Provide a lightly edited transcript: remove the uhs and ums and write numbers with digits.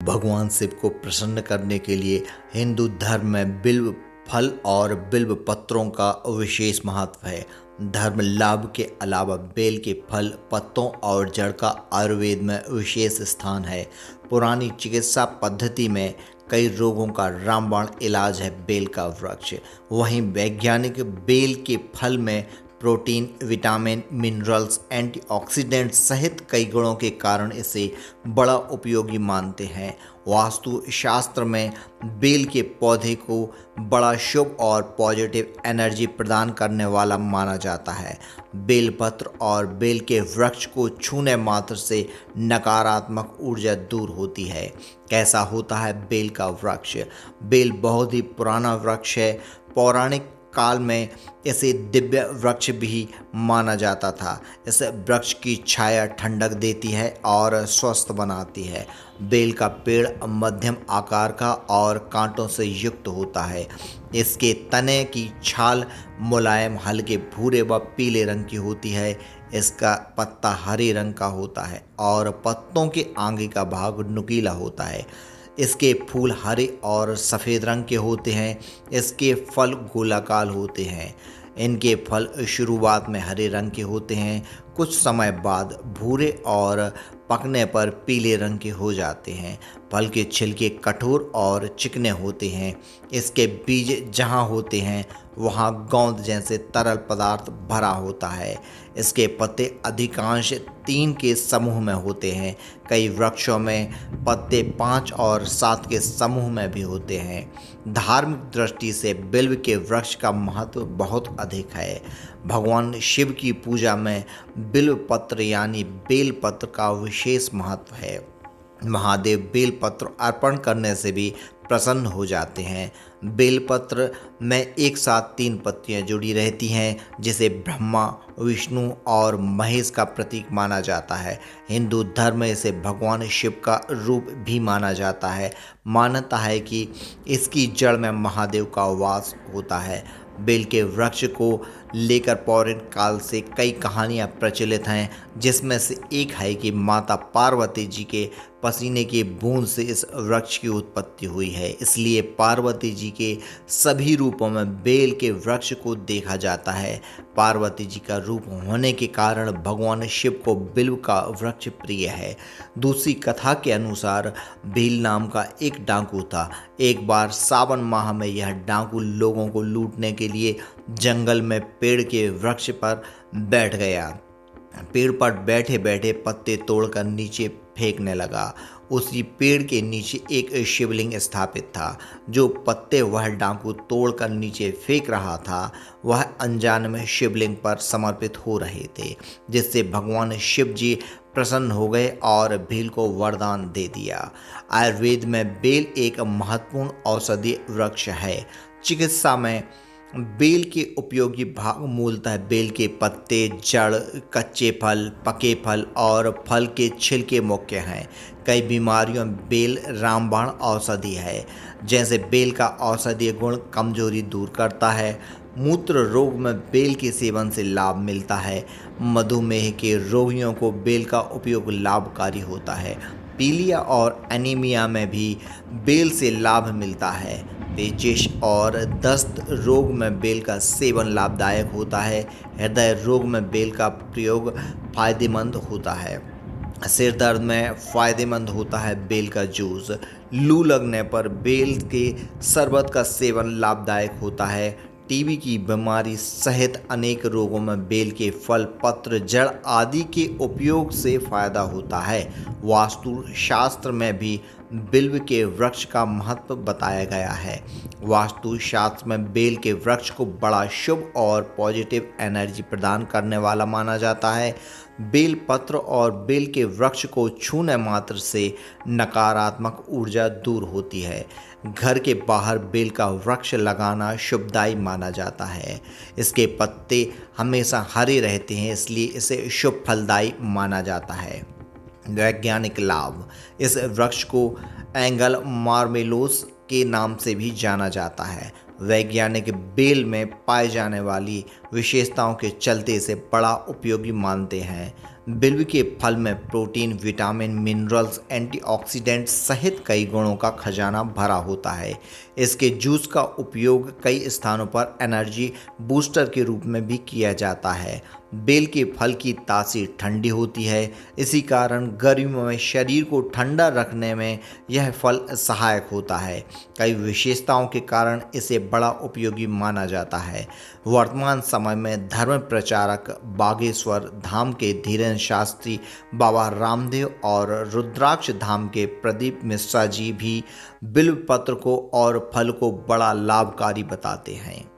भगवान शिव को प्रसन्न करने के लिए हिंदू धर्म में बिल्व फल और बिल्व पत्रों का विशेष महत्व है। धर्म लाभ के अलावा बेल के फल, पत्तों और जड़ का आयुर्वेद में विशेष स्थान है। पुरानी चिकित्सा पद्धति में कई रोगों का रामबाण इलाज है बेल का वृक्ष। वहीं वैज्ञानिक बेल के फल में प्रोटीन, विटामिन, मिनरल्स, एंटीऑक्सीडेंट सहित कई गुणों के कारण इसे बड़ा उपयोगी मानते हैं। वास्तु शास्त्र में बेल के पौधे को बड़ा शुभ और पॉजिटिव एनर्जी प्रदान करने वाला माना जाता है। बेलपत्र और बेल के वृक्ष को छूने मात्र से नकारात्मक ऊर्जा दूर होती है। कैसा होता है बेल का वृक्ष? बेल बहुत ही पुराना वृक्ष है। पौराणिक काल में इसे दिव्य वृक्ष भी माना जाता था। इस वृक्ष की छाया ठंडक देती है और स्वस्थ बनाती है। बेल का पेड़ मध्यम आकार का और कांटों से युक्त होता है। इसके तने की छाल मुलायम, हल्के भूरे व पीले रंग की होती है। इसका पत्ता हरे रंग का होता है और पत्तों के आगे का भाग नुकीला होता है। इसके फूल हरे और सफ़ेद रंग के होते हैं। इसके फल गोलाकार होते हैं। इनके फल शुरुआत में हरे रंग के होते हैं, कुछ समय बाद भूरे और पकने पर पीले रंग के हो जाते हैं। फल के छिलके कठोर और चिकने होते हैं। इसके बीज जहाँ होते हैं वहाँ गोंद जैसे तरल पदार्थ भरा होता है। इसके पत्ते अधिकांश 3 के समूह में होते हैं। कई वृक्षों में पत्ते 5 और 7 के समूह में भी होते हैं। धार्मिक दृष्टि से बिल्व के वृक्ष का महत्व बहुत अधिक है। भगवान शिव की पूजा में बिल्व पत्र यानी बेल पत्र का विशेष महत्व है। महादेव बेल पत्र अर्पण करने से भी प्रसन्न हो जाते हैं। बेलपत्र में एक साथ 3 पत्तियां जुड़ी रहती हैं, जिसे ब्रह्मा, विष्णु और महेश का प्रतीक माना जाता है। हिंदू धर्म में इसे भगवान शिव का रूप भी माना जाता है। मान्यता है कि इसकी जड़ में महादेव का वास होता है। बेल के वृक्ष को लेकर पौराणिक काल से कई कहानियाँ प्रचलित हैं, जिसमें से एक है कि माता पार्वती जी के पसीने की बूंद से इस वृक्ष की उत्पत्ति हुई है। इसलिए पार्वती जी के सभी रूपों में बेल के वृक्ष को देखा जाता है। पार्वती जी का रूप होने के कारण भगवान शिव को बिल्व का वृक्ष प्रिय है। दूसरी कथा के अनुसार भील नाम का एक डाकू था। एक बार सावन माह में यह डाकू लोगों को लूटने के लिए जंगल में पेड़ के वृक्ष पर बैठ गया। पेड़ पर बैठे बैठे पत्ते तोड़कर नीचे फेंकने लगा। उसी पेड़ के नीचे एक शिवलिंग स्थापित था। जो पत्ते वह डाकू तोड़कर नीचे फेंक रहा था, वह अनजान में शिवलिंग पर समर्पित हो रहे थे, जिससे भगवान शिव जी प्रसन्न हो गए और भील को वरदान दे दिया। आयुर्वेद में बेल एक महत्वपूर्ण औषधीय वृक्ष है। चिकित्सा में बेल के उपयोगी भाग मूलतः बेल के पत्ते, जड़, कच्चे फल, पके फल और फल के छिलके मुख्य हैं। कई बीमारियों में बेल रामबाण औषधि है। जैसे बेल का औषधीय गुण कमजोरी दूर करता है। मूत्र रोग में बेल के सेवन से लाभ मिलता है। मधुमेह के रोगियों को बेल का उपयोग लाभकारी होता है। पीलिया और एनीमिया में भी बेल से लाभ मिलता है। पेचिश और दस्त रोग में बेल का सेवन लाभदायक होता है। हृदय रोग में बेल का प्रयोग फायदेमंद होता है। सिर दर्द में फ़ायदेमंद होता है बेल का जूस। लू लगने पर बेल के शरबत का सेवन लाभदायक होता है। टीबी की बीमारी सहित अनेक रोगों में बेल के फल, पत्र, जड़ आदि के उपयोग से फायदा होता है। वास्तु शास्त्र में भी बिल्व के वृक्ष का महत्व बताया गया है। वास्तु शास्त्र में बेल के वृक्ष को बड़ा शुभ और पॉजिटिव एनर्जी प्रदान करने वाला माना जाता है। बेल पत्र और बेल के वृक्ष को छूने मात्र से नकारात्मक ऊर्जा दूर होती है। घर के बाहर बेल का वृक्ष लगाना शुभदायी माना जाता है। इसके पत्ते हमेशा हरे रहते हैं, इसलिए इसे शुभ फलदायी माना जाता है। वैज्ञानिक लाभ: इस वृक्ष को एंगल मार्मेलोस के नाम से भी जाना जाता है। वैज्ञानिक बेल में पाए जाने वाली विशेषताओं के चलते इसे बड़ा उपयोगी मानते हैं। बिल्व के फल में प्रोटीन, विटामिन, मिनरल्स, एंटीऑक्सीडेंट्स सहित कई गुणों का खजाना भरा होता है। इसके जूस का उपयोग कई स्थानों पर एनर्जी बूस्टर के रूप में भी किया जाता है। बेल के फल की तासीर ठंडी होती है, इसी कारण गर्मियों में शरीर को ठंडा रखने में यह फल सहायक होता है। कई विशेषताओं के कारण इसे बड़ा उपयोगी माना जाता है। वर्तमान समय में धर्म प्रचारक बागेश्वर धाम के धीरेन्द्र शास्त्री, बाबा रामदेव और रुद्राक्ष धाम के प्रदीप मिश्रा जी भी बिल्व पत्र को और फल को बड़ा लाभकारी बताते हैं।